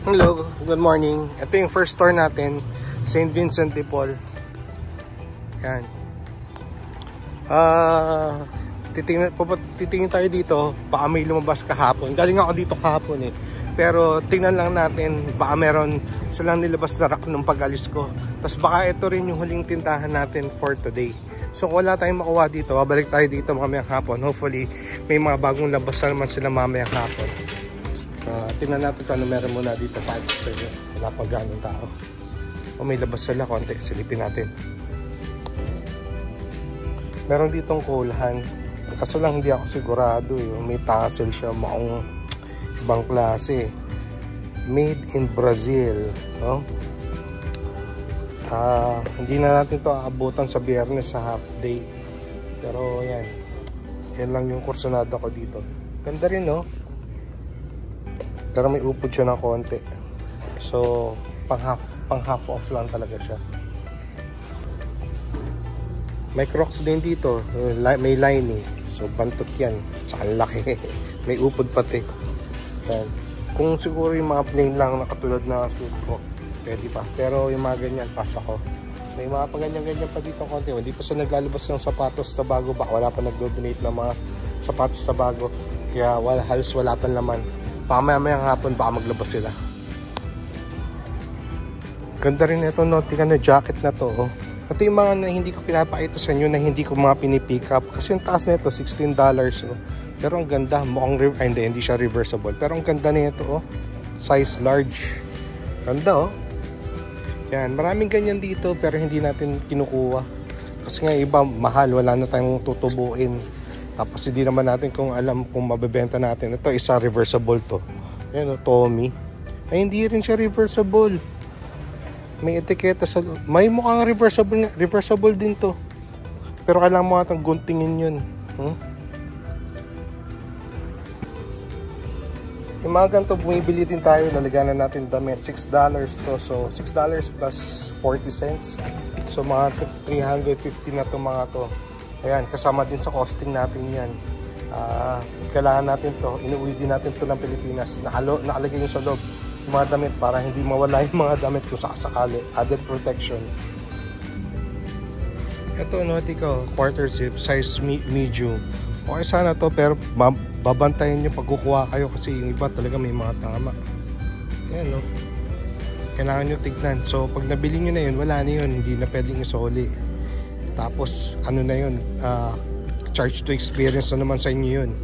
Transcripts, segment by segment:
Hello, good morning. Ito yung first store natin, St. Vincent de Paul. Yan. Titingin tayo dito. Baka may lumabas kahapon. Galing ako dito kahapon eh. Pero tingnan lang natin, baka meron silang nilabas na rack nung pag-alis ko. Tapos baka ito rin yung huling tindahan natin for today. So kung wala tayong makuha dito, babalik tayo dito mamayang hapon. Hopefully, may mga bagong labas na naman sila mamayang hapon. Tingnan natin kung ano meron muna dito para sa inyo. Wala pang ganong tao. O may labas sila konti, silipin natin. Meron ditong kulhan. Kaso lang hindi ako sigurado eh. May tassel siya, maong ibang klase. Made in Brazil. No? Hindi na natin to aabutan sa Biyernes sa half day. Pero yan. Yan lang yung kursunada ko dito. Ganda rin no? Pero may upod siya ng konti. So, pang half off lang talaga siya. May Crocs din dito. May lining. So, bantot yan. Tsaka laki. May upod pati. Yan. Kung siguro yung mga plain lang na katulad na suit ko, pwede pa. Pero yung mga ganyan, pass ako. May mga paganyan-ganyan pa dito konti. Hindi pa siya naglalabas ng sapatos na bago. Baka wala pa nag-donate ng mga sapatos na bago. Kaya halos wala pa naman. Pamaya-mayang hapon baka maglabas sila. Ganda rin ito no, tingnan na jacket na to oh. Ito yung mga na hindi ko pinapakita sa inyo na hindi ko mga pinipick up. Kasi yung taas na ito $16 oh. Pero ang ganda, mukhang hindi siya reversible. Pero ang ganda na ito oh. Size large. Ganda oh. Yan, maraming ganyan dito pero hindi natin kinukuha. Kasi nga iba mahal, wala na tayong tutubuin. Tapos hindi naman natin kung alam kung mabebenta natin. Ito isa reversible to. Ayan o, Tommy. Ay hindi rin siya reversible. May etiketa sa... May mukhang reversible din to. Pero kailangan mo atang guntingin yun. Yung mga ganito, bumibili din tayo. Lalagyan na natin damit. $6 to. So $6 plus 40 cents. So mga 350 na to mga to. Ayan, kasama din sa costing natin yan. Kailangan natin to. Inuwi din natin to ng Pilipinas. Nakalagay yung sa loob yung mga damit para hindi mawala yung mga damit kung sakali. Added protection. Ito, Nautico, quarter zip, size medium. Okay sana to, pero babantayan nyo pag kukuha kayo kasi yung iba talaga may mga tama. Ayan, no? Kailangan nyo tignan. So, pag nabili nyo na yun, wala na yun. Hindi na pwedeng isoli. Tapos ano na yun, charge to experience na naman sa inyo yun.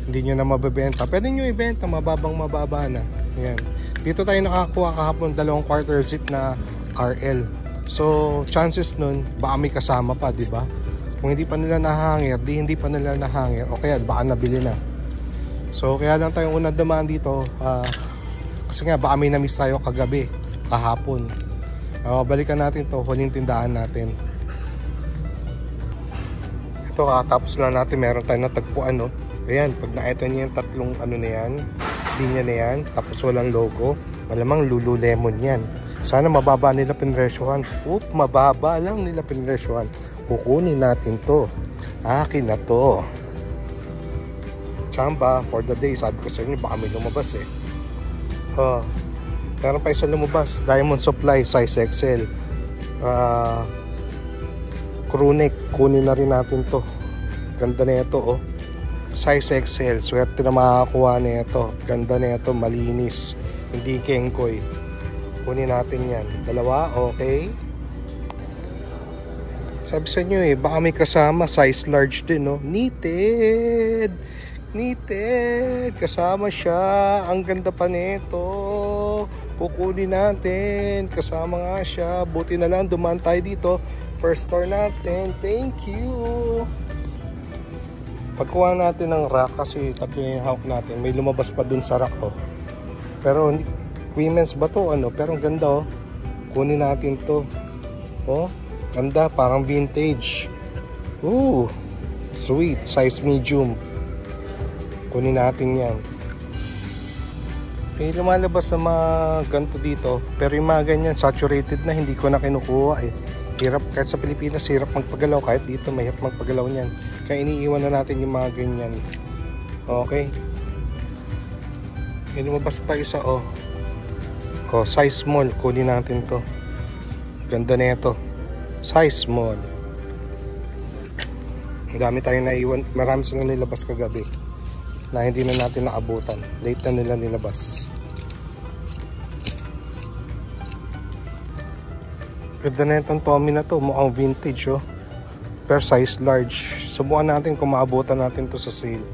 Hindi nyo na mabebenta. Pwede nyo ibenta, mababa na. Ayan. Dito tayo nakakuha kahapon 2 quarter zip na RL. So chances nun baka may kasama pa, di ba? Kung hindi pa nila nahanger, hindi pa nila nahanger, o kaya baka nabili na. So kaya lang tayong unang dumaan dito, kasi nga baka may na-miss tayo kagabi, kahapon. Balikan natin to, huling tindahan natin. Ito tapos lang natin, meron tayong natagpuan no. Ayan, pag nakita niyo yung tatlong ano na yan, linya na yan, tapos walang logo, malamang Lululemon yan. Sana mababa nila pinresyohan. Mababa lang nila pinresyohan. Kukunin natin to. Akin na to. Chamba for the day. Sabi ko sa inyo baka may lumabas eh. Meron pa isa lumabas, Diamond Supply size XL. Crewneck, kunin na rin natin to. Ganda na ito oh. Size XL, swerte na makakuha na ito. Ganda na ito, malinis. Hindi kengkoy. Kunin natin yan. 2, okay. Sabi sa inyo eh, baka may kasama, size large din no. Knitted. Kasama siya. Ang ganda pa nito. Kukunin natin. Kasama nga siya. Buti na lang dumaan tayo dito. First store natin. Thank you. Pagkuha natin ng rack kasi tatlo yung hawk natin. May lumabas pa dun sa rack oh. Pero hindi, women's ba to ano? Pero ang ganda oh. Kunin natin to. Oh, ganda, parang vintage. Sweet, size medium. Kunin natin yan. May lumalabas na mga ganito dito. Pero yung mga ganyan, saturated na, hindi ko na kinukuha eh. Hirap, kahit sa Pilipinas, hirap magpagalaw. Kahit dito, mahirap magpagalaw niyan. Kaya iniiwan na natin yung mga ganyan. Okay. May lumabas pa isa oh. O, size small. Kunin natin to. Ganda na ito. Size small. Ang dami tayong naiwan. Marami silang nilabas kagabi na hindi na natin naabutan. Late na nila nilabas. Ganda na itong Tommy na to. Mukhang vintage, oh. Per size large. Subukan natin kung maabutan natin to sa sale.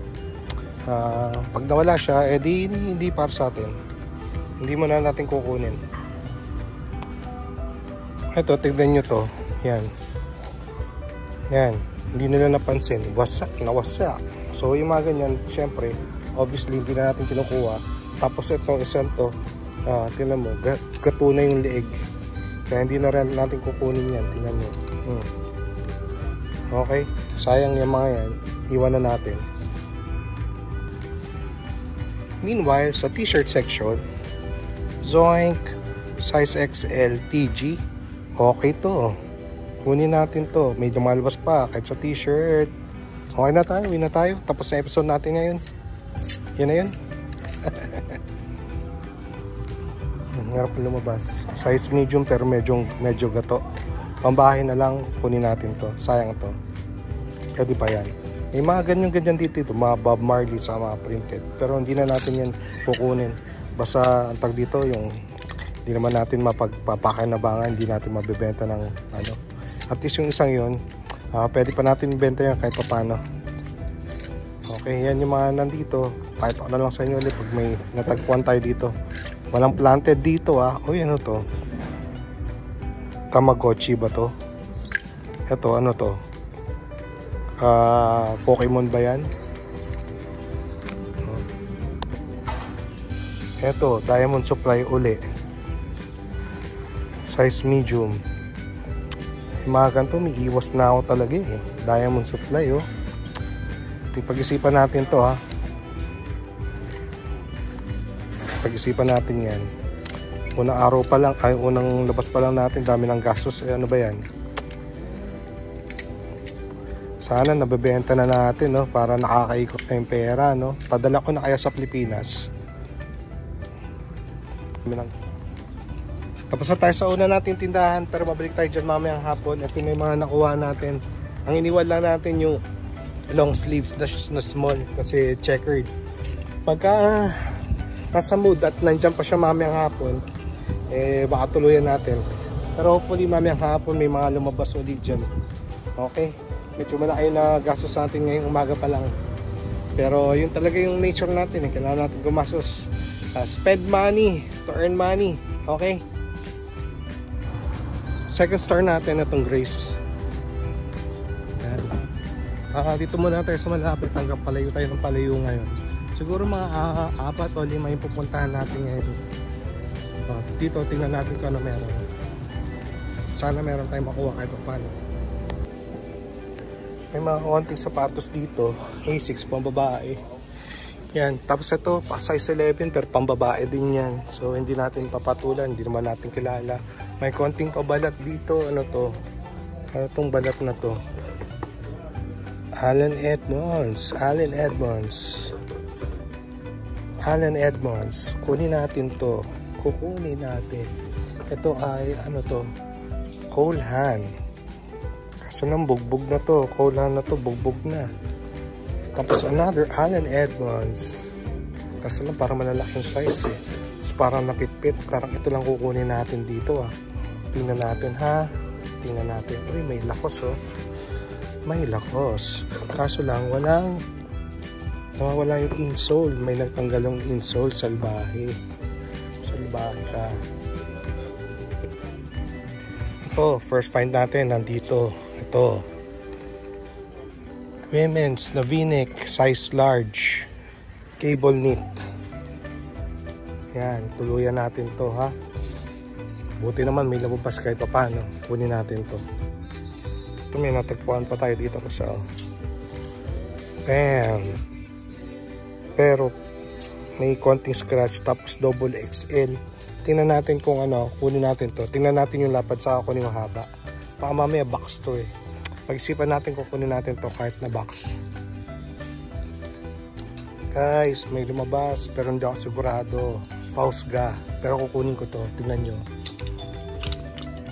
Pag nawala siya, edi hindi para sa atin. Hindi mo na natin kukunin. Ito, tignan nyo to. Yan. Yan. Hindi nila napansin. Wasak na wasak. So yung mga ganyan, syempre, obviously hindi na natin kinukuha. Tapos itong isang to, tingnan mo, gato na yung leeg. Kaya hindi na rin natin kukunin yan. Tingnan mo. Okay, sayang yung mga yan. Iwan na natin. Meanwhile, sa t-shirt section, Zoink size XL TG. Okay to. Kunin natin to. May lumalabas pa kahit sa t-shirt. Okay na tayo, win na tayo. Tapos na episode natin ngayon. Yan na yun. Meron pa lumabas. Size medium pero medyo gato. Pambahay na lang, kunin natin to. Sayang to. Pwede pa yan. May mga ganyan dito. Mga Bob Marley sa mga printed. Pero hindi na natin yan kukunin. Basta ang tag dito yung hindi naman natin mapagpapakinabangan. Hindi natin mabibenta ng ano. At least yung isang yun, pwede pa natin ibenta yan kahit paano. Okay, yan yung mga nandito. Kahit ano lang sa inyo ulit pag may natagpuan tayo dito. Walang planted dito Uy, ano to? Tamagotchi ba to? Ito, ano to? Pokemon ba yan? Ito, Diamond Supply uli. Size medium. Mga ganito, may iwas na ako talaga eh. Diamond Supply, oh. Pag-isipan natin to, Pag-isipan natin yan. Unang araw pa lang, unang labas pa lang natin, dami ng gastos. Ano ba yan? Sana nabebenta na natin, no? Para nakakaikot na yung pera, no? Padala ko na kaya sa Pilipinas. Tapos na tayo sa una natin tindahan, pero babalik tayo dyan mamayang hapon. Ito na yung mga nakuha natin. Ang iniwan lang natin yung long sleeves na small kasi checkered. Pagka nasa mood at nandyan pa siya mamayang hapon, baka tuluyan natin. Pero hopefully mamayang hapon may mga lumabas ulit dyan. Okay, medyo malaki na gastos natin ngayong umaga pa lang. Pero yun talaga yung nature natin, kailangan natin gumastos. Spend money to earn money. Okay, second store natin itong Grace. Dito muna tayo sa malapit hanggang palayo tayo ng palayo ngayon. Siguro mga 4 o 5 yung pupuntahan natin ngayon. Dito tingnan natin kung ano meron. Sana meron tayong makuha kahit paano. May mga konting sapatos dito. A6 pang babae. Yan. Tapos ito size 11 pero pang babae din yan. So hindi natin papatulan. Hindi naman natin kilala. May konting pabalat dito. Ano to? Ano tong balat na to? Allen Edmonds. Kunin natin to. Kukunin natin. Ito ay ano to? Cole Haan. Kaso nang bugbog na to. Cole Haan na to. Bugbog na. Tapos another Allen Edmonds. Kaso lang parang malalaking size eh. Tapos parang napitpit. Parang ito lang kukunin natin dito Tingnan natin Tingnan natin. Uy, may lakos May lakos. Kaso lang nawawala yung insole. May nagtanggal yung insole. Salbahe ka. Ito, first find natin nandito. Ito, women's na V-neck, size large, cable knit. Yan, tuluyan natin to buti naman may lumabas kahit paano. Kunin natin to. Ito, may natagpuan pa tayo dito kasi bam. Pero may konting scratch. Tapos double XL. Tingnan natin kung kunin natin to. Tingnan natin yung lapad sa kunin yung haba. Baka mamaya box to Pag-isipan natin kung kunin natin to kahit na box. Guys, may lumabas pero hindi ako sigurado. Pausga. Pero kukunin ko to. Tingnan nyo.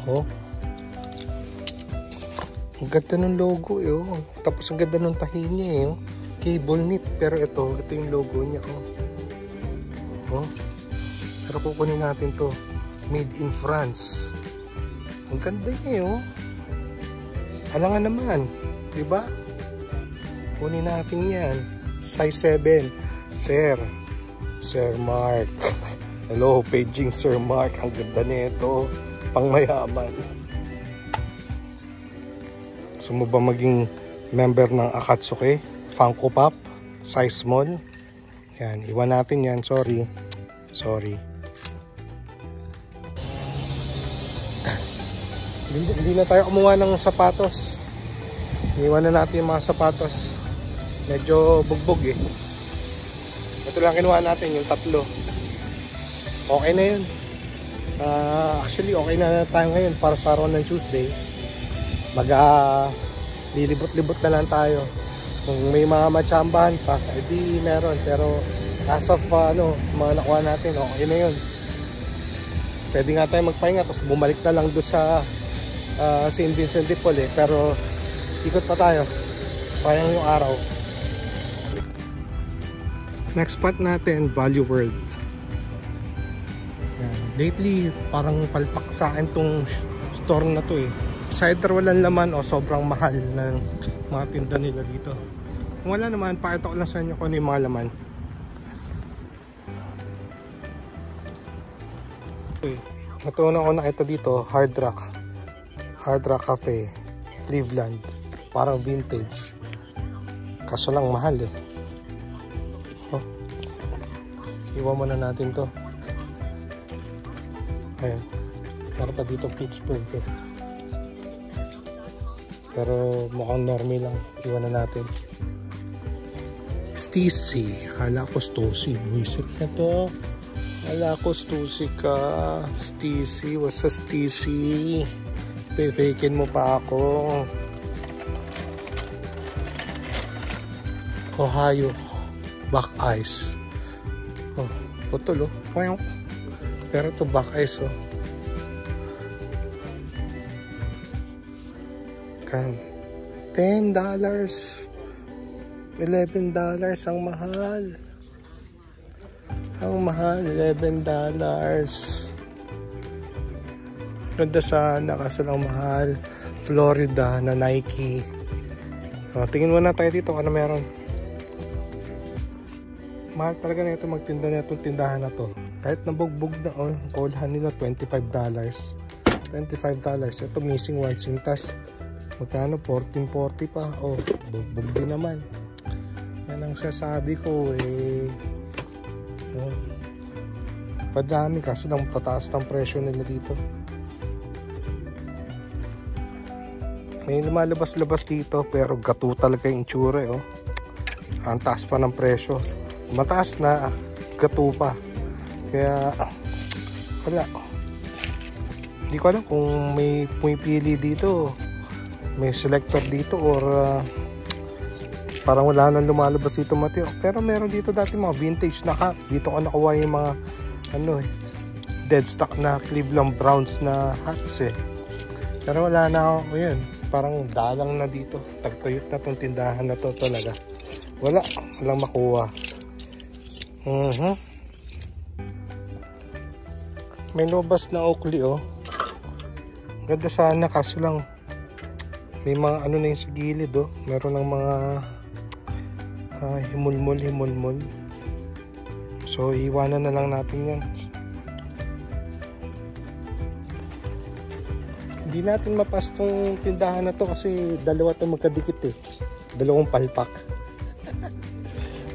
Oh. Ang ganda ng logo eh. Oh. Tapos ang ganda ng tahi niya eh. Oh. Cable knit. Pero ito yung logo niya. Oh. Oh. Pero kukunin natin to. Made in France. Ang ganda niya eh. Oh. Alangan naman. Diba? Kunin natin yan. Size 7. Sir Mark. Hello, paging Sir Mark. Ang ganda nito. Pangmayaman. Gusto mo ba maging member ng Akatsuki? Funko Pop? Size small? Yan, iwan natin yan. Sorry. Hindi na tayo kumuha ng sapatos. Iniwan na natin yung mga sapatos. Medyo bugbog eh. Ito lang kinuha natin, yung 3. Okay na yun. Actually, okay na tayo ngayon para sa araw ng Tuesday. Lilibot-libot na lang tayo. Kung may mga matsambahan pa, edi meron. Pero as of mga nakuha natin, okay na yun. Pwede nga tayo magpahinga, tapos bumalik na lang doon sa St. Vincent de Paul eh. Pero ikot pa tayo. Sayang yung araw. Next spot natin, Value World. Yan. Lately, parang palpak sa akin tong store na to eh. Either walang laman o sobrang mahal ng mga tinda nila dito. Kung wala naman, pakita ko lang sa inyo kung ano yung mga laman. Ito na ako nakita dito, Hard Rock Cafe, Cleveland. Parang vintage. Kaso lang mahal eh. Oh. Iwan muna natin to. Ayun. Meron pa dito Pittsburgh eh. Pero mukhang normal lang. Iwan na natin. Stussy. Hala ko Stussy. Buisit na to. Hala ko Stussy ka. Stussy. What's a Stussy? Fakein mo pa ako. Ohio. Back ice. Oh, putol oh. Pero to back ice oh. Kan $10, $11 ang mahal. Ang mahal, $11. Ganda sana kasi lang mahal. Florida na Nike. Tingin muna tayo dito kung ano meron. Mahal talaga na ito magtinda na itong tindahan na to. Kahit nabugbog na oh, kulhan nila $25. Ito missing one sintas. Magkano? $14.40 pa. Oh, bugbog din naman. Yan ang sasabi ko eh. Oh. Padami kaso lang tataas ng presyo nila dito. May lumalabas-labas dito pero gato talaga yung itsura eh. Oh. Ang taas pa ng presyo. Mataas na gato pa. Kaya wala. Hindi ko alam kung may pumipili dito. May selector dito or parang wala nang lumalabas dito Mateo. Pero meron dito dati mga vintage na hat. Dito ko nakuha yung mga dead stock na Cleveland Browns na hats eh. Pero wala na ako yun. Parang dalang na dito. Tagtuyot na tong tindahan na to talaga. Walang makuha. May lobas na Oakley oh. Ganda sana kaso lang may mga na yung sa gilid oh. Meron ng mga himulmol. So iwanan na lang natin yan. Hindi natin mapas tong tindahan na to kasi dalawa to magkadikit eh. Dalawang palpak.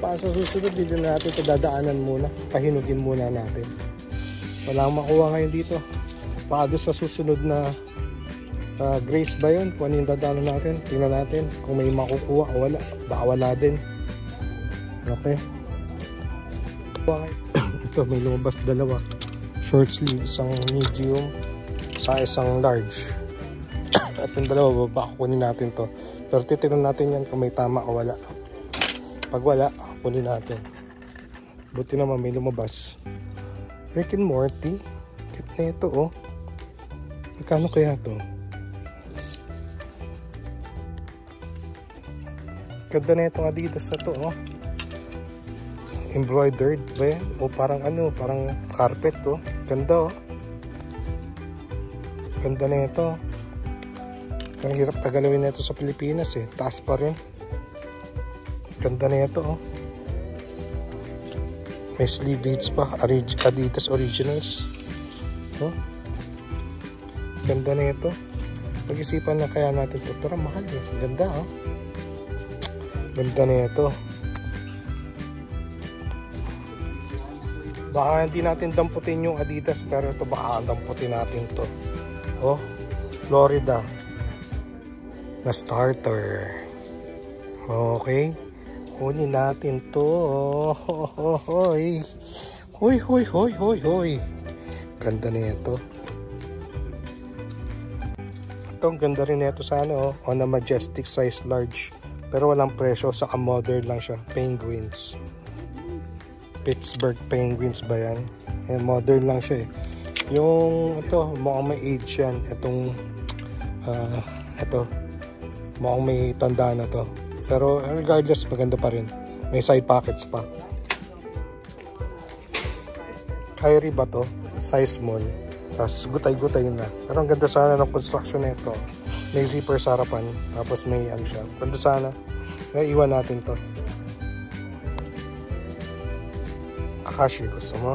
Para sa susunod, dito natin ito dadaanan muna. Pahinugin muna natin. Wala akong makuha ngayon dito. Baka doon sa susunod na Grace ba yun? Kung ano yung dadaanan natin. Tingnan natin kung may makukuha o wala. Baka wala din. Okay. Ito may lumabas dalawa. Short sleeve, isang medium sa isang large. At yung dalawa, baka kunin natin to. Pero titignan natin yan kung may tama o wala. Pag wala, kunin natin. Buti naman may lumabas. Rick and Morty. Kit na ito, oh. Magkano kaya to? Ganda na itong Adidas na to, oh. Embroidered ba yan? O parang ano, parang carpet, oh. Ganda, oh. Ganda na ito. Ang hirap tagalawin na ito sa Pilipinas, eh. Taas pa rin. Ganda na ito, oh. May sleeve beads pa. Adidas Originals. Oh. Ganda na ito. Pag-isipan na kaya natin ito. Pero mahal, eh. Ganda, oh. Ganda na ito. Baka hindi natin damputin yung Adidas, pero ito baka damputin natin to. Oh, Florida na starter. Okay, kunin natin to. Oh, hoy. Hoy. Ganda na ito. Ito, ganda rin ito sa ano, on a majestic size large. Pero walang presyo, saka modern lang siya. Penguins. Pittsburgh Penguins ba yan? And modern lang siya, eh. Yung ito, mukhang may age yan. Itong ito, mukhang may tanda na to. Pero regardless, maganda pa rin. May side pockets pa. Kyrie ba to? Size small. Tapos gutay-gutay na. Pero ang ganda sana ng construction na ito. May zipper sa harapan. Tapos may ano siya. Ganda sana. Naiwan natin to. Akashi, gusto mo?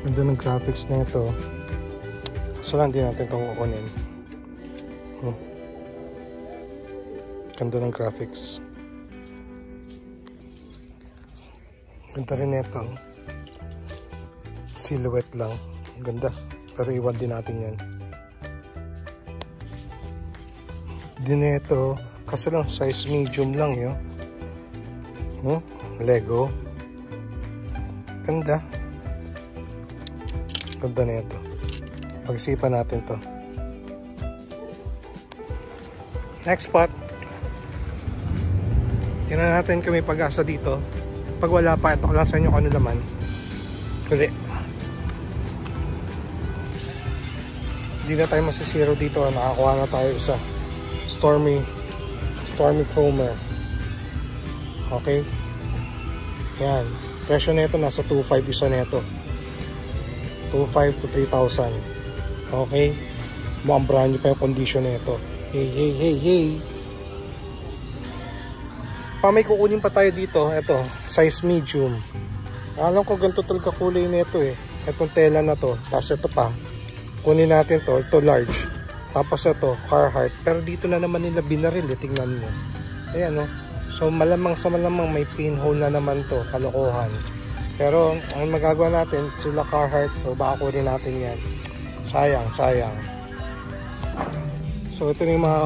Ganda ng graphics na ito. Kaso lang din natin itong kukunin. Ganda ng graphics. Ganda rin ito. Silhouette lang. Ganda. Pero iwan din natin yan. Din ito. Kaso lang size medium lang yun. Lego. Ganda. Ganda na ito. Pag-isipan natin to. Next spot. Tingnan natin kung may pag-asa dito. Pag wala pa, ito ko lang sa inyo kung ano laman. Kuli. Hindi na tayo masisiro dito. Nakakuha na tayo isa. Stormy Chromer. Okay. Yan. Presyo nito nasa 2.5 isa nito. 2.5 to 3,000. Okay. Mukhang brand new pa yung condition nito. Hey. May kukunin pa tayo dito. Ito, size medium. Alam ko ganito talaga kulay nito, eh. Itong tela na to. Tapos ito pa. Kunin natin to. Ito large. Tapos ito, Carhartt. Pero dito na naman nila binaril, eh. Tingnan mo. Ayan, no? So malamang sa malamang may pinhole na naman to. Kalokohan. Pero ang magagawa natin, sila Carhartt. So baka kunin natin yan. Sayang. So ito yung mga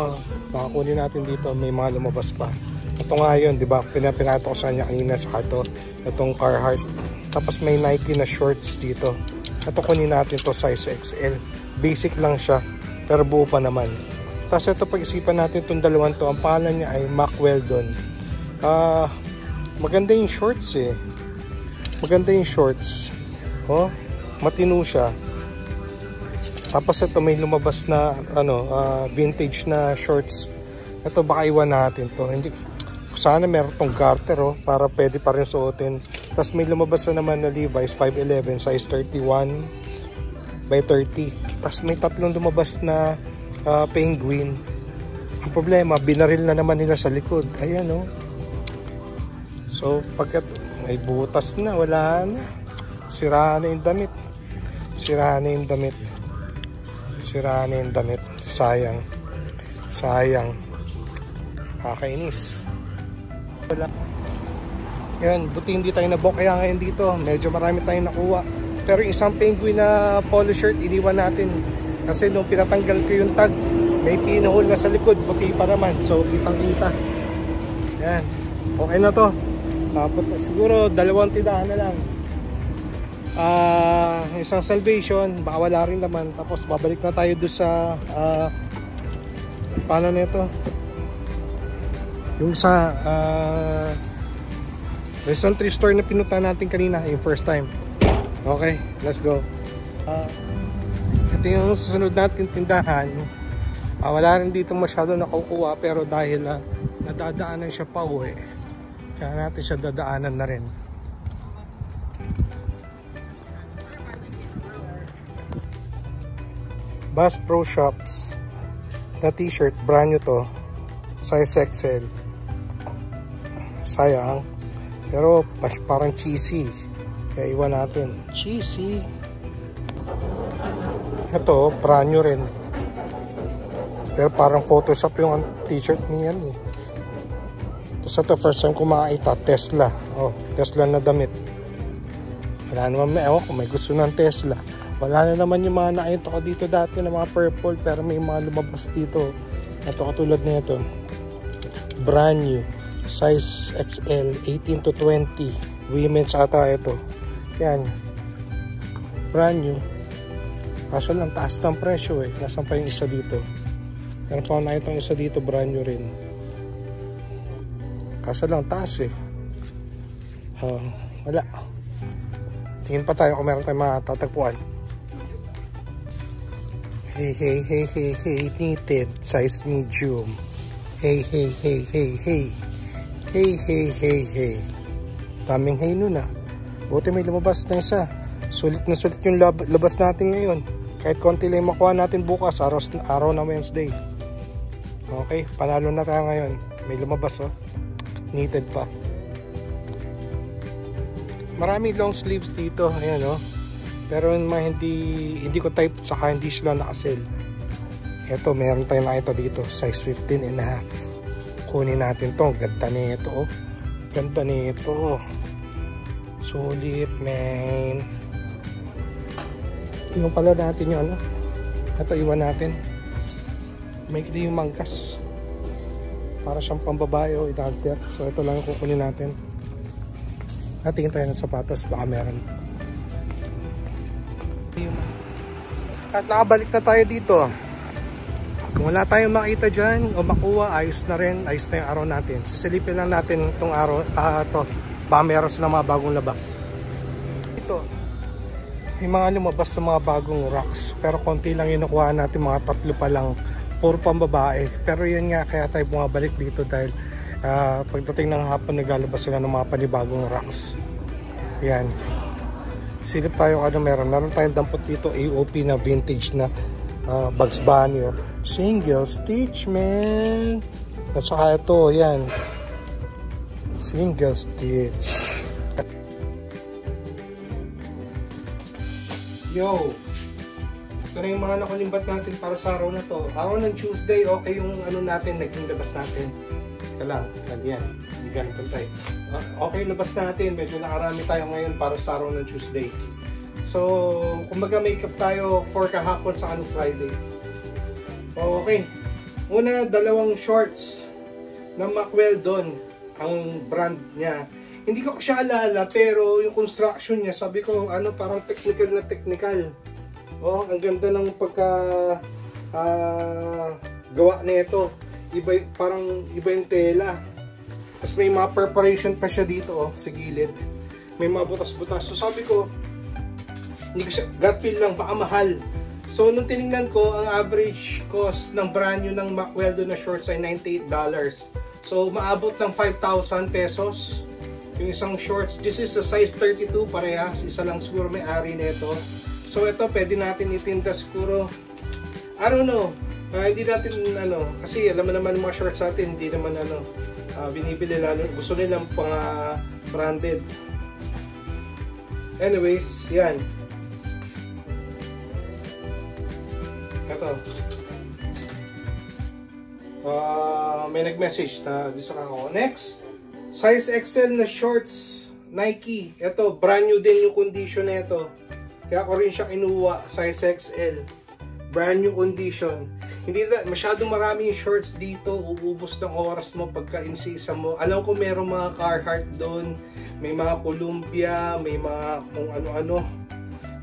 baka kunin natin dito. May mga lumabas pa. Ito nga yun, di ba? Pinapinato ko sa kanya kanina sa itong Carhartt. Tapos may Nike na shorts dito. Ito kunin natin to size XL. Basic lang siya. Pero buo pa naman. Tapos ito pag-isipan natin itong dalawang to. Ang pangalan niya ay Mack Weldon. Maganda yung shorts, eh. Maganda yung shorts. Oh, matino siya. Tapos ito may lumabas na vintage na shorts. Ito baka iwan natin to. Hindi, sana meron tong garter, oh, para pwede pa rin suotin. Tapos may lumabas na naman na Levi's 511 size 31 by 30. Tapos may tatlong lumabas na Penguin. Ang problema, binaril na naman nila sa likod. Ayan, oh. So pagkat may butas na, wala na. Sira na yung damit. Sayang. Kakainis. Wala. Yan, buti hindi tayo nabokya ngayon dito. Medyo marami tayong nakuha. Pero yung isang Penguin na polo shirt, iniwan natin. Kasi nung pinatanggal ko yung tag, may pinhole na sa likod. Buti pa naman. So, kitang-kita. Yan. Okay na to. Siguro 2 tindahan na lang. Isang Salvation. Baka wala rin naman. Tapos babalik na tayo doon sa Paano nito? Yung sa may isang thrift store na pinunta natin kanina, yung first time. Okay, let's go. Ito yung susunod natin tindahan. Wala rin dito masyado nakukuha, pero dahil nadadaanan siya pa uwi, kaya natin siya dadaanan na rin. Bass Pro Shops na t-shirt, brand new to, size XL. Sayang, pero parang cheesy, kaya iwan natin. Cheesy. Ito brand new rin, pero parang Photoshop yung t-shirt niyan eh. Tapos ito first time ko makakita, Tesla. Tesla na damit. Wala naman kung may gusto ng Tesla. Wala na naman yung mga nakita ko dito dati na mga purple, pero may mga lumabas dito. Ito katulad na ito. Brand new. Size XL, 18 to 20. Women's ata ito. Yan. Brand new. Kaso lang taas ng presyo eh. Nasaan pa yung isa dito? Meron pa ako nakita yung isa dito, brand new rin. Kaso lang taas eh. Wala. Tingin pa tayo kung meron tayong matatagpuan. Hey, hey, hey, hey, hey, knitted, size medium. Hey, hey, hey, hey, hey. Hey, hey, hey, hey. Daming hey nun ah. Buti may lumabas na isa. Sulit na sulit yung labas natin ngayon. Kahit konti lang makuha natin bukas, araw na Wednesday. Okay, panalo na tayo ngayon. May lumabas oh. Knitted pa. Maraming long sleeves dito. Ayan oh. Pero hindi ko type, saka hindi sila nakasell. Ito, meron tayong nakita dito, size 15 and a half. Kunin natin to. Ganda nito oh. Ganda nito. Sulit, man. Iwan pala natin yung ano. Ito, iwan natin. May yung mangkas. Para siyang pambabae o inalter. So ito lang yung kukunin natin. Tingin tayo ng sapatos, baka meron. At nakabalik na tayo dito. Kung wala tayong makita dyan o makuha, ayos na rin. Ayos na yung araw natin. Sisilipin lang natin itong araw. Ito, baka meron silang mga bagong labas. Ito, may mga lumabas na mga bagong rocks. Pero konti lang yung nakuha natin, mga 3 pa lang. Puro pambabae. Pero yun nga, kaya tayo bumabalik dito dahil pagdating ng hapon, naglalabas sila ng mga panibagong rocks. Yan. Silip tayo ano meron. Meron tayong dampot dito, AOP na vintage na Bugs Bunny. Single stitch, man. At saka ito, yan. Single stitch. Yo! Ito na yung mga nakulimbat natin para sa araw na to. Araw ng Tuesday, okay yung ano natin, naging labas natin. Ito lang, yan. Hindi ganito tayo. Okay, labas natin. Medyo nakarami tayo ngayon para sa araw ng Tuesday. So, kumbaga makeup tayo for kahapon sa Friday. Okay. Una, 2 shorts na Mac-Weldon ang brand niya. Hindi ko siya alala, pero yung construction niya, sabi ko, parang technical na technical. Ang ganda ng pagka gawa nito. Parang iba yung tela. Tapos may mga preparation pa siya dito sa gilid. May mga butas-butas. So sabi ko, hindi ko siya, gut feel lang, baka mahal. So nung tinignan ko, ang average cost ng brand new ng Mac-Weldon na shorts ay $98. So maabot ng 5,000 pesos yung isang shorts. This is a size 32 parehas. Isa lang siguro may-ari nito. So ito pwede natin itinda siguro, I don't know. Hindi natin kasi alam mo naman mga shorts natin, hindi naman binibili, lalo gusto nilang pang branded. Anyways, yan. Ito. May nag-message na disra ako. Next, size XL na shorts Nike. Ito, brand new din yung condition nito. Kaya ko rin siya kinuha, size XL. Brand new condition. Hindi na masyadong marami yung shorts dito, uubos ng oras mo pagka insisa mo. Alam ko merong mga Carhartt doon, may mga Columbia, may mga kung ano-ano.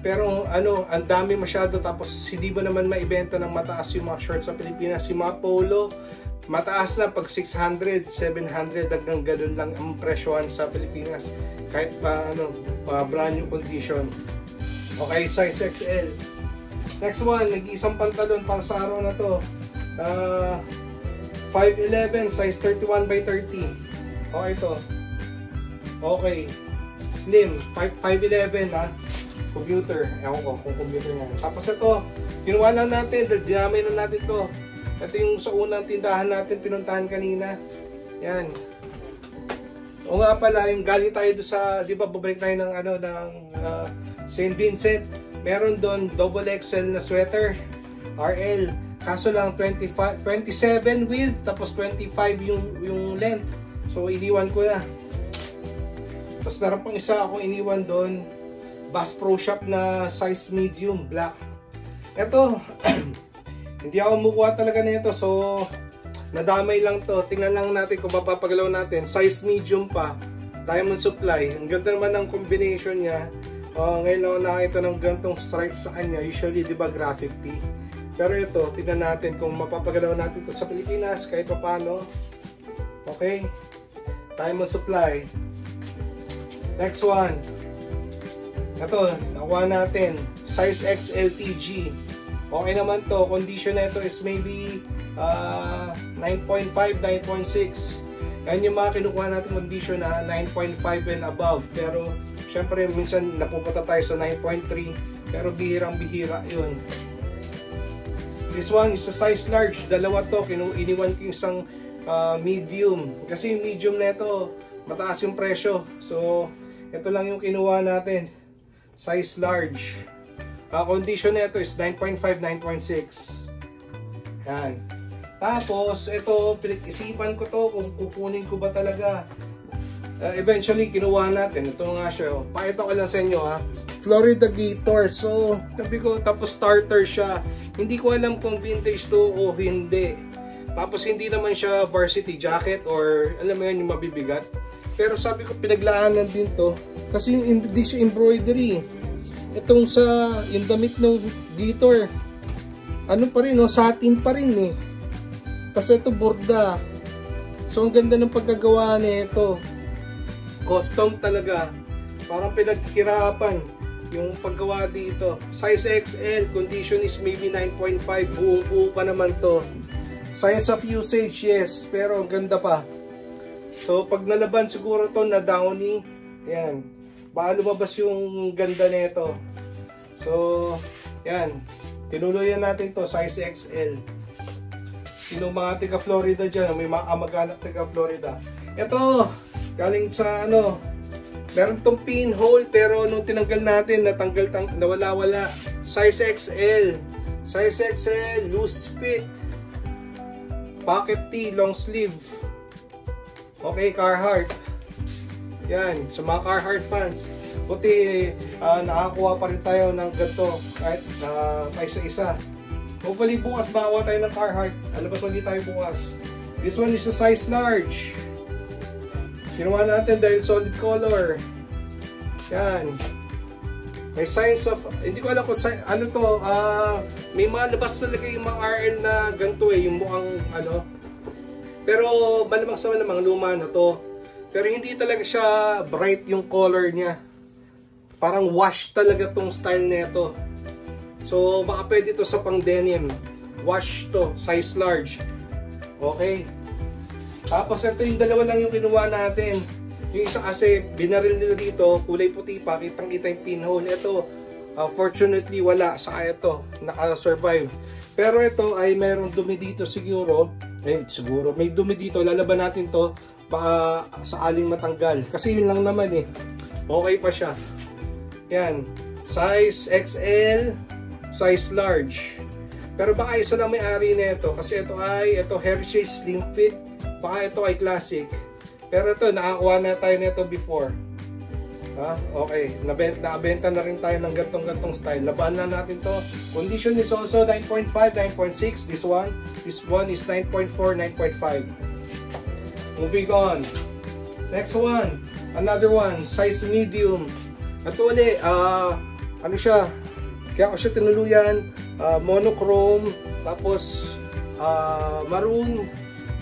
Pero ano, ang dami masyado, tapos hindi mo naman maibenta ng mataas yung mga shorts sa Pilipinas. Yung mga polo, mataas na pag 600, 700, hanggang ganun lang ang presyohan sa Pilipinas. Kahit pa ano, pa brand new condition. Okay, size XL. Next one, nag-iisang pantalon para sa araw na to. 5'11", size 31 by 30. Okay to. Okay. Slim, 5'11", ha. Computer. Ewan ko kung computer nga. Tapos ito, kinuha lang natin, dinamay na natin to. Ito yung sa unang tindahan natin, pinuntahan kanina. Yan. O nga pala, yung galing tayo doon sa, di ba, babalik tayo ng, ano, ng St. Vincent. Meron doon, double XL na sweater, RL. Kaso lang, 27 width, tapos 25 yung length. So, iniwan ko na. Tapos meron pang isa akong iniwan doon, Bass Pro Shop na size medium, black. Ito, hindi ako mukuha talaga nito, so nadamay lang to. Tingnan lang natin kung mapapagalaw natin. Size medium pa, Diamond Supply. Ang ganda naman ng combination niya. Ngayon lang ako nakita ng gantong stripes sa kanya. Usually, di ba, graphic tee. Pero ito, tingnan natin kung mapapagalaw natin ito sa Pilipinas kahit pa paano. Okay, Diamond Supply. Next one. Ito, nakuha natin. Size XLTG. Okay naman to. Condition na ito is maybe 9.5, 9.6. Yan yung mga kinukuha natin condition na 9.5 and above. Pero, syempre, minsan napupunta tayo sa 9.3. Pero bihirang-bihira yun. This one is a size large. Dalawa to. Iniwan ko yung isang medium. Kasi yung medium na ito, mataas yung presyo. So, ito lang yung kinuha natin. Size large. Condition nito is 9.5, 9.6. Yan. Tapos, ito, pinag-isipan ko to kung kukunin ko ba talaga. Eventually, kinuha natin. Ito nga siya. Pakita ko lang sa inyo, ha. Florida Gator. So, sabi ko, tapos starter siya. Hindi ko alam kung vintage to o hindi. Tapos, hindi naman siya varsity jacket or, alam mo yun, yung mabibigat. Pero sabi ko, pinaglaanan din to. Kasi hindi siya embroidery. Itong sa, yung damit ng Gator, ano pa rin, no? Satin pa rin eh. Kasi ito borda. So ang ganda ng pagkagawa nito. Custom talaga. Parang pinaghirapan yung paggawa dito. Size XL, condition is maybe 9.5. Buong-buo pa naman to. Size of usage, yes. Pero ang ganda pa. So pag nalaban siguro to na downy, yan. Baka lumabas yung ganda nito. So, yan. Tinuluyan natin to, size XL. Sino mga taga Florida dyan? May mga kamag-anak taga Florida. Ito, galing sa ano, meron tong pinhole pero nung tinanggal natin, nawala-wala. Size XL. Size XL, loose fit. Pocket tee, long sleeve. Okay, Carhartt. Yan, sa mga Carhartt fans. Buti nakakuha pa rin tayo ng ganito kahit isa-isa. Hopefully bukas makakuha tayo ng Carhartt. Alabas ulit tayo bukas. This one is a size large. Kinuha natin dahil solid color. Yan. May signs of, hindi ko alam kung ano to, may mga labas talaga yung mga RL na ganito eh, yung mukhang ano. Pero malamang sa malamang luma na to. Pero hindi talaga siya bright yung color niya. Parang wash talaga tong style nito. So baka pwede to sa pang denim. Wash to, size large. Okay. Tapos ito yung dalawa lang yung kinuha natin. Yung isa kasi binaril nila dito, kulay puti pa, kitang-kita yung pinhole. Ito, fortunately wala. Saka ito, naka-survive. Pero ito ay merong dumi dito siguro. Siguro may dumi dito. Lalaban natin to baka saaling matanggal. Kasi yun lang naman eh. Okay pa siya. Yan. Size XL, size large. Pero baka isa lang may-ari nito kasi ito Heritage Slim Fit. Baka ito ay classic. Pero ito, nakakuha na tayo nito before. Okay. Nabenta na rin tayo ng gantong style. Laban na natin to. Condition is also 9.5, 9.6. This one is 9.4, 9.5. Moving on. Next one. Another one. Size medium. Ito ulit, ano siya, kaya ko siya tinuluyan, monochrome, tapos maroon,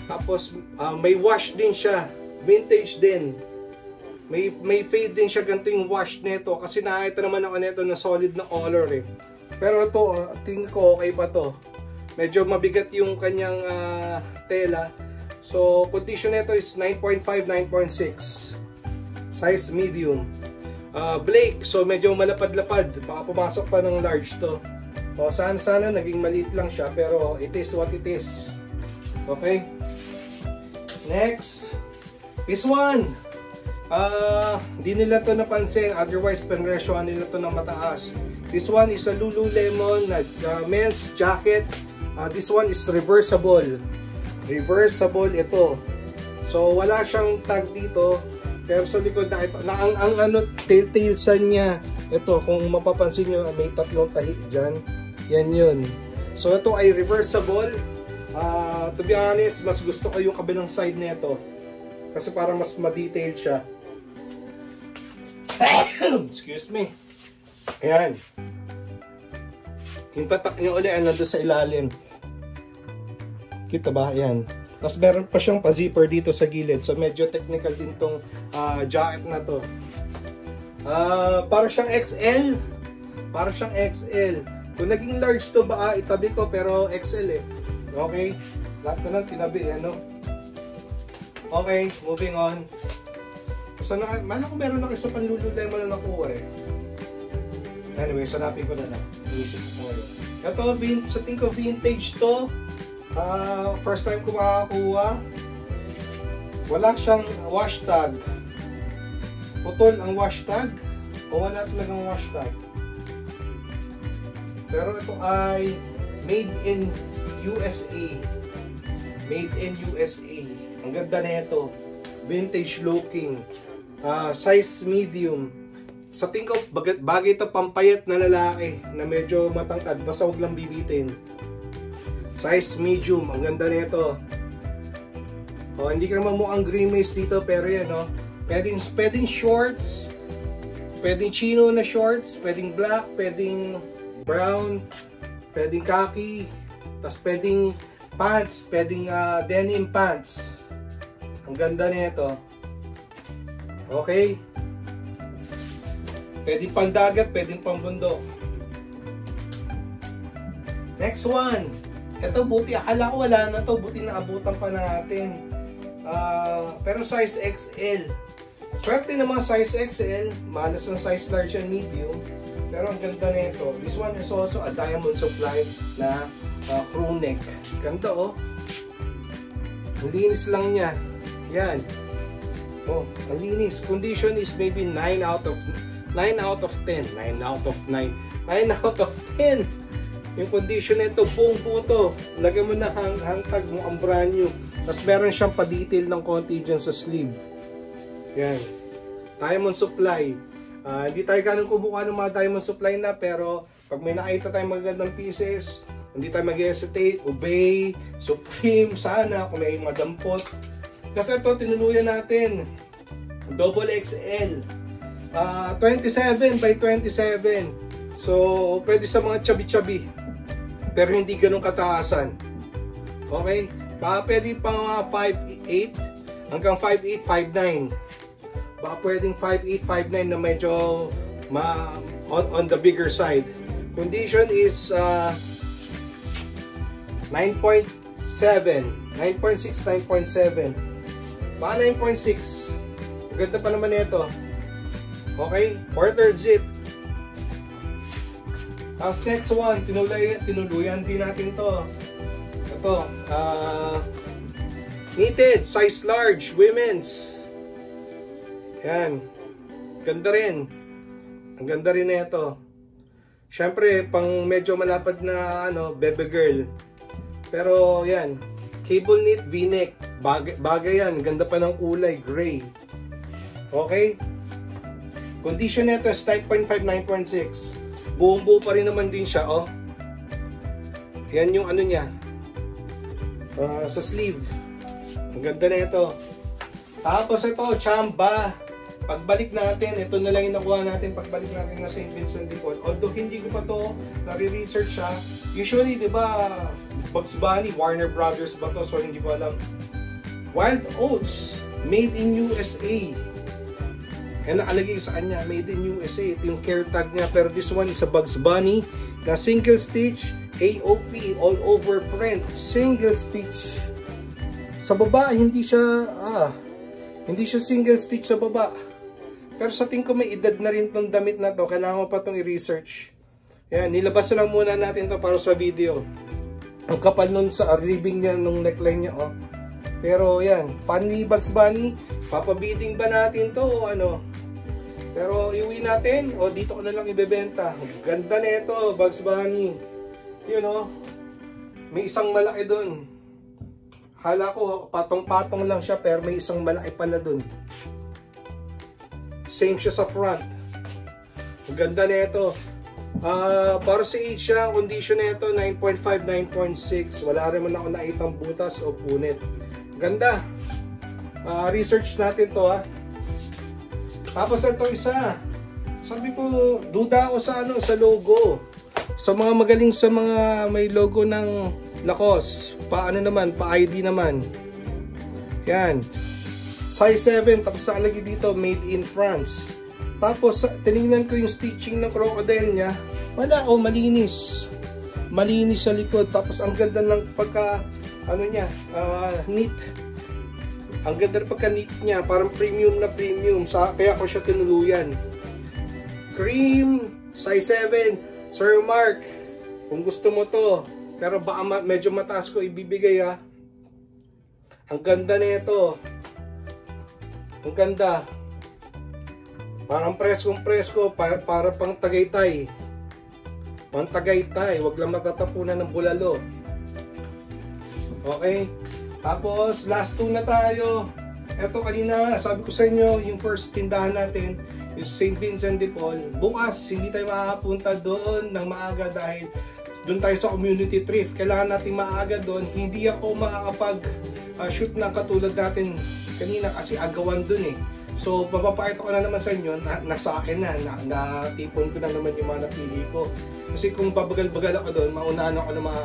tapos may wash din siya, vintage din. May fade din siya, ganito yung wash nito kasi nakita naman ako nito na solid na color eh. Pero ito, tingin ko okay pa to. Medyo mabigat yung kanyang tela. So condition nito is 9.5, 9.6. Size medium. Blake, so medyo malapad-lapad. Baka pumasok pa ng large to. O sana naging maliit lang siya, pero it is what it is. Okay? Next, this one. Di nila to napansin, otherwise penresyoan nila to ng mataas. This one is a Lululemon men's jacket. This one is reversible. Reversible ito. So wala siyang tag dito, pero sa likod na ito, ang ano, telltale niya. Ito, kung mapapansin nyo, may tatlong tahi dyan. Yan yun. So ito ay reversible. To be honest, mas gusto ko yung kabilang side nito. Kasi parang mas ma-detailed siya. Excuse me. Ayan. Yung tatak nyo ulit, nandun sa ilalim. Kita ba? Ayan. Tapos meron pa siyang pa-zipper dito sa gilid. So medyo technical din tong jacket na to. Para siyang XL. Para siyang XL. Kung naging large to, baka itabi ko, pero XL eh. Okay? Lahat na lang tinabi, ano? Okay, moving on. So, mana ko meron na isa pang Lululemon na nakuha eh. Anyway, sanapin ko na lang. Iisip ko ngayon. Ito, sa tingin ko vintage to. First time ko makakuha. Wala siyang wash tag. Putol ang wash tag. O wala talagang wash tag. Pero ito ay made in USA. Made in USA. Ang ganda na ito. Vintage looking. Size medium. Sa tingin ko, bagay ito pampayat na lalaki na medyo matangkad. Basta huwag lang bibitin. Size medium. Ang ganda na ito. Hindi ka naman mukhang grimace dito, pero yan, no? Pwedeng shorts. Pwedeng chino na shorts. Pwedeng black. Pwedeng brown. Pwedeng khaki. Tapos pwedeng pants. Pwedeng denim pants. Ang ganda na ito. Okay? Pwedeng pandagat, pwedeng pambundok. Next one. Ito buti, akala ko wala na to. Buti naabutan pa natin. Pero size XL. Swerte ng mga size XL. Malas ng size large and medium. Pero ang ganda na ito. This one is also a diamond supply na crew neck. Ganda oh. Ang linis lang niya. Yan. Oh, ang linis. Condition is maybe 9 out of 10. 9 out of 9. 9 out of 10. Yung condition nito, buong buo to. Lagyan mo na hangtag mo ang brand new. Tapos meron siyang pa-detail ng konti dyan sa sleeve. Yan. Diamond supply. Hindi tayo ganun kumukuha ng mga diamond supply na, pero pag may nakita tayong magagandang pieces, hindi tayo mag-hesitate, Obey, Supreme, sana kung may madampot. Kasi ito, tinuluyan natin. Double XL. 27 by 27. So, pwede sa mga chubby-chubby. Pero hindi ganun kataasan. Okay? Pwede pa 5'8 hanggang 5'8, 5'9. Baka pwedeng 5'8, 5'9 na medyo on the bigger side. Condition is 9.7, 9.6, 9.7. Baka 9.6. Ganda pa naman ito. Okay? Quarter zip. Tapos next one, tinuluyan din natin to. Ito, knitted, size large, women's. Yan. Ganda rin. Ang ganda rin na ito. Siyempre, pang medyo malapad na baby girl. Pero yan, cable knit v-neck. Bagay yan. Ganda pa ng kulay, gray. Okay? Condition nito is 9.5, 9.6. Buong buo pa rin naman din siya, oh. Yan yung niya. Sa sleeve. Ang ganda na ito. Tapos ito, chamba. pagbalik natin, ito na lang yung nakuha natin pagbalik natin na St. Vincent de Paul. Although hindi ko pa to nare-research siya. Usually, di ba, Bugs Bunny, Warner Brothers ba to? So, hindi ko alam. Wild Oats, made in USA. And nakalagay sa kanya, made in USA. Ito yung care tag niya. Pero this one is a Bugs Bunny na single stitch, AOP, all over print. Single stitch. Sa baba, hindi siya single stitch sa baba. Pero sa tingin ko may edad na rin tong damit na to. Kailangan ko pa tong i-research. Yan, nilabas na lang muna natin to para sa video. Ang kapal nun sa ribbing niya, nung neckline niya, oh. Pero yan, fan ni Bugs Bunny, papabidding ba natin to o ano? Pero iuwi natin o dito ko na lang ibebenta. Ganda na ito, Bugs Bunny. Yun o, may isang malaki dun. Hala ko, patong-patong lang siya pero may isang malaki pala dun. Same siya sa front. Ganda na ito. Para sa age siya, condition na ito, 9.5, 9.6. Wala rin man ako nakitang butas o punit. Ganda. Research natin to ha. Tapos ito isa. Sabi ko, duda ako sa ano, sa logo. Sa mga magaling sa mga may logo ng Lacoste. Paano naman, pa-ID naman. Yan. Size 7, tapos nakalagay dito, made in France. Tapos tinignan ko yung stitching ng crocodile niya. Wala, oh, malinis. Malinis sa likod. Tapos ang ganda ng pagka ano niya, neat. Ang ganda ng pagka-neat niya, parang premium na premium. Kaya ko siya tinuluyan. Cream, size 7. Sir Mark, kung gusto mo to, pero baka medyo mataas ko ibibigay ha. Ang ganda nito. Ang ganda. Parang preskong-presko, para pang Tagaytay. Pang Tagaytay, wag lang matatapunan ng bulalo. Okay? Tapos, last two na tayo. Ito kanina, sabi ko sa inyo, yung first tindahan natin is St. Vincent de Paul. Bukas, hindi tayo makakapunta doon ng maaga dahil doon tayo sa community thrift. Kailangan natin maaga doon. Hindi ako makakapag-shoot ng katulad natin kanina kasi agawan doon eh. So, papapakita ko na naman sa inyo, nasa akin na, natipon ko na naman yung mga napili ko. Kasi kung babagal-bagal ako doon, maunahan ako ng mga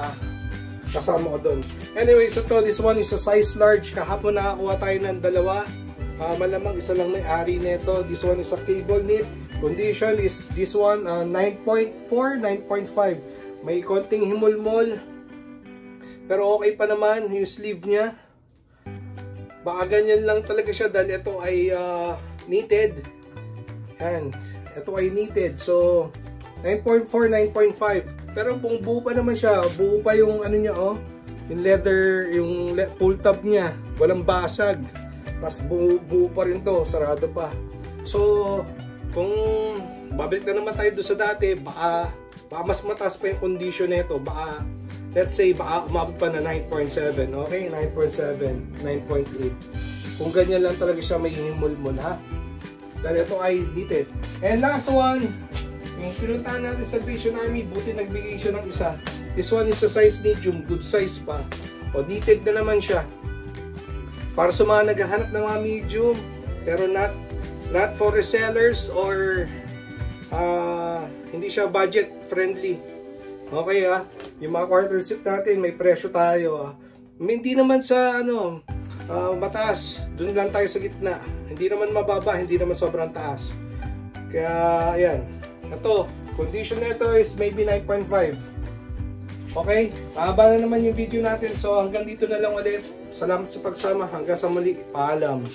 kasama ko doon. Anyway, so this one is a size large. Kahapon nakakuha tayo ng dalawa. Malamang isa lang may-ari nito. This one is a cable knit. Condition is this one 9.4, 9.5. May konting himulmol. Pero okay pa naman yung sleeve niya. Baka ganyan lang talaga siya dahil ito ay knitted. And ito ay knitted. So 9.4, 9.5. Pero kung buo pa naman siya, buo pa yung ano niya oh, yung leather, yung pull tab niya, walang basag. Tapos buo pa rin to, sarado pa. So, kung babalik na naman tayo doon sa dati, baka mas mataas pa yung condition nito. Baka, let's say, baka umabot pa na 9.7. Okay, 9.7, 9.8. Kung ganyan lang talaga siya, may himulmul ha. Dahil ito ay knitted. And last one, yung pinuntahan natin sa Salvation Army, buti nagbigay siya ng isa. This one is a size medium, good size pa. O, knitted na naman siya. Para sa mga naghahanap ng mga medium, pero not for resellers or hindi siya budget friendly. Okay ha? Yung mga quarter zip natin, may presyo tayo. Hindi naman sa ano, mataas. Doon lang tayo sa gitna. Hindi naman mababa, hindi naman sobrang taas. Kaya, ayan. Ito, condition nito is maybe 9.5. Okay? Mahaba na naman yung video natin. So, hanggang dito na lang ulit. Salamat sa pagsama. Hanggang sa muli. Paalam.